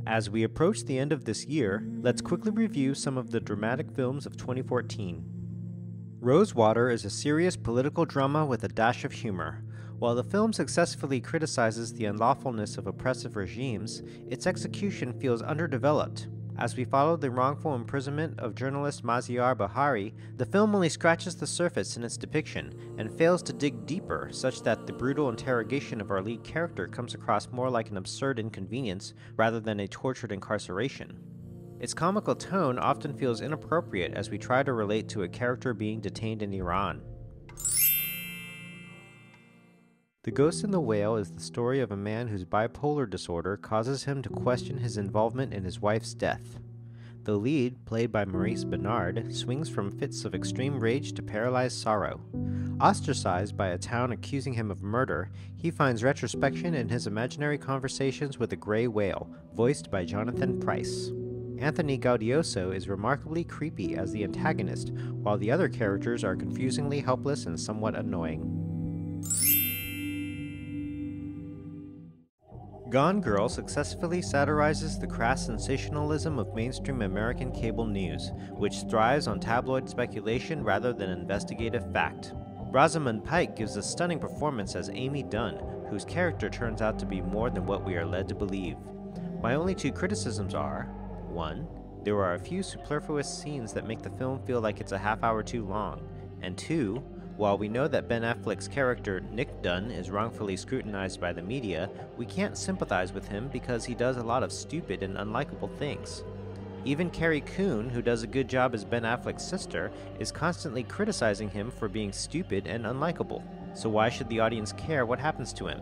As we approach the end of this year, let's quickly review some of the dramatic films of 2014. Rosewater is a serious political drama with a dash of humor. While the film successfully criticizes the unlawfulness of oppressive regimes, its execution feels underdeveloped. As we follow the wrongful imprisonment of journalist Maziar Bahari, the film only scratches the surface in its depiction and fails to dig deeper, such that the brutal interrogation of our lead character comes across more like an absurd inconvenience rather than a tortured incarceration. Its comical tone often feels inappropriate as we try to relate to a character being detained in Iran. The Ghost in the Whale is the story of a man whose bipolar disorder causes him to question his involvement in his wife's death. The lead, played by Maurice Benard, swings from fits of extreme rage to paralyzed sorrow. Ostracized by a town accusing him of murder, he finds retrospection in his imaginary conversations with a gray whale, voiced by Jonathan Pryce. Anthony Gaudioso is remarkably creepy as the antagonist, while the other characters are confusingly helpless and somewhat annoying. Gone Girl successfully satirizes the crass sensationalism of mainstream American cable news, which thrives on tabloid speculation rather than investigative fact. Rosamund Pike gives a stunning performance as Amy Dunn, whose character turns out to be more than what we are led to believe. My only two criticisms are: 1. There are a few superfluous scenes that make the film feel like it's a half hour too long, and 2. While we know that Ben Affleck's character, Nick Dunn, is wrongfully scrutinized by the media, we can't sympathize with him because he does a lot of stupid and unlikable things. Even Carrie Coon, who does a good job as Ben Affleck's sister, is constantly criticizing him for being stupid and unlikable. So why should the audience care what happens to him?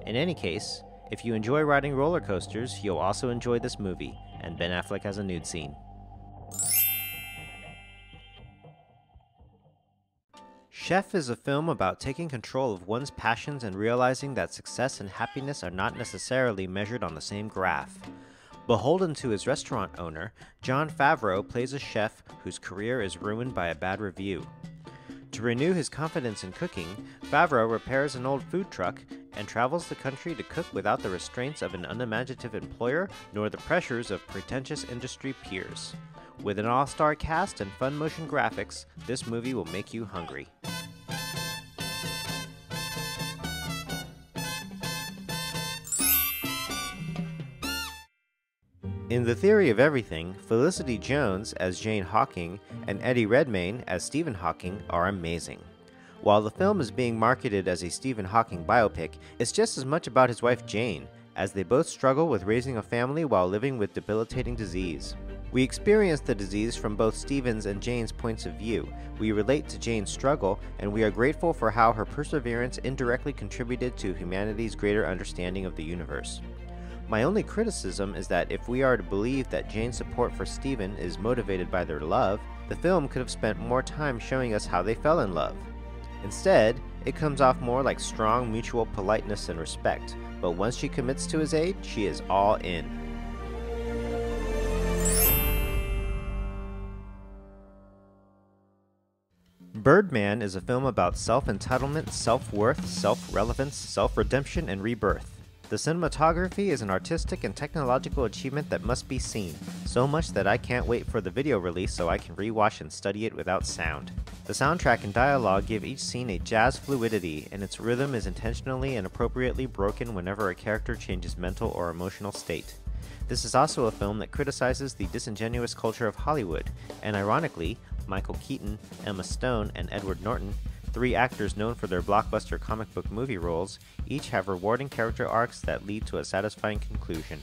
In any case, if you enjoy riding roller coasters, you'll also enjoy this movie, and Ben Affleck has a nude scene. Chef is a film about taking control of one's passions and realizing that success and happiness are not necessarily measured on the same graph. Beholden to his restaurant owner, Jon Favreau plays a chef whose career is ruined by a bad review. To renew his confidence in cooking, Favreau repairs an old food truck and travels the country to cook without the restraints of an unimaginative employer nor the pressures of pretentious industry peers. With an all-star cast and fun motion graphics, this movie will make you hungry. In The Theory of Everything, Felicity Jones as Jane Hawking and Eddie Redmayne as Stephen Hawking are amazing. While the film is being marketed as a Stephen Hawking biopic, it's just as much about his wife Jane, as they both struggle with raising a family while living with debilitating disease. We experience the disease from both Stephen's and Jane's points of view. We relate to Jane's struggle, and we are grateful for how her perseverance indirectly contributed to humanity's greater understanding of the universe. My only criticism is that if we are to believe that Jane's support for Stephen is motivated by their love, the film could have spent more time showing us how they fell in love. Instead, it comes off more like strong mutual politeness and respect, but once she commits to his aid, she is all in. Birdman is a film about self-entitlement, self-worth, self-relevance, self-redemption, and rebirth. The cinematography is an artistic and technological achievement that must be seen, so much that I can't wait for the video release so I can rewatch and study it without sound. The soundtrack and dialogue give each scene a jazz fluidity, and its rhythm is intentionally and appropriately broken whenever a character changes mental or emotional state. This is also a film that criticizes the disingenuous culture of Hollywood, and ironically, Michael Keaton, Emma Stone, and Edward Norton, three actors known for their blockbuster comic book movie roles, each have rewarding character arcs that lead to a satisfying conclusion.